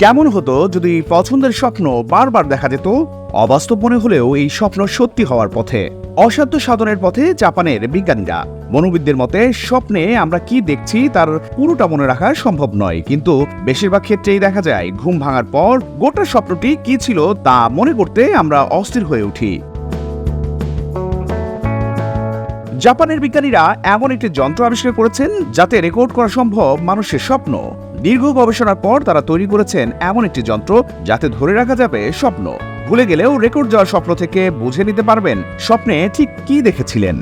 কেমন হতো যদি পছন্দের স্বপ্ন বারবার দেখা যেত? অবাস্তব মনে হলেও এই স্বপ্ন সত্যি হওয়ার পথে, অসাধ্য সাধনের পথে জাপানের বিজ্ঞানীরা। মনোবিদদের মতে স্বপ্নে আমরা কি দেখছি তার পুরোটা মনে রাখা সম্ভব নয়, কিন্তু বেশিরভাগ ক্ষেত্রেই দেখা যায় ঘুম ভাঙার পর গোটা স্বপ্নটি কি ছিল তা মনে করতে আমরা অস্থির হয়ে উঠি। জাপানের বিজ্ঞানীরা এমন একটি যন্ত্র আবিষ্কার করেছেন যাতে রেকর্ড করা সম্ভব মানুষের স্বপ্ন। দীর্ঘ গবেষণার পর তারা তৈরি করেছেন এমন একটি যন্ত্র যাতে ধরে রাখা যাবে স্বপ্ন। ভুলে গেলেও রেকর্ড যাওয়া স্বপ্ন থেকে বুঝে নিতে পারবেন স্বপ্নে ঠিক কি দেখেছিলেন।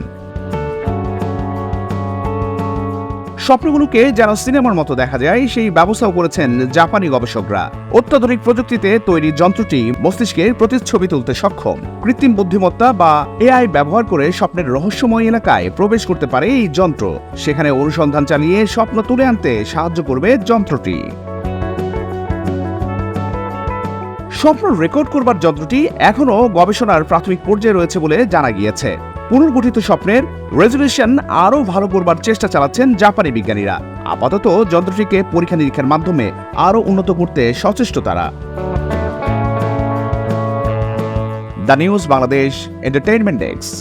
স্বপ্নগুলোকে যেন সিনেমার মতো দেখা যায় সেই ব্যবস্থাও করেছেন জাপানি গবেষকরা। অত্যাধুনিক প্রযুক্তিতে তৈরি যন্ত্রটি মস্তিষ্কের প্রতিচ্ছবি তুলতে সক্ষম। কৃত্রিম বুদ্ধিমত্তা বা এআই ব্যবহার করে স্বপ্নের রহস্যময় এলাকায় প্রবেশ করতে পারে এই যন্ত্র। সেখানে অনুসন্ধান চালিয়ে স্বপ্ন তুলে আনতে সাহায্য করবে যন্ত্রটি। স্বপ্ন রেকর্ড করবার যন্ত্রটি এখনও গবেষণার প্রাথমিক পর্যায়ে রয়েছে বলে জানা গিয়েছে। পুনর্গঠিত স্বপ্নের রেজলিউশন আরও ভালো করবার চেষ্টা চালাচ্ছেন জাপানি বিজ্ঞানীরা। আপাতত যন্ত্রটিকে পরীক্ষা নিরীক্ষার মাধ্যমে আরও উন্নত করতে সচেষ্ট তারা। The news Bangladesh entertainment desk.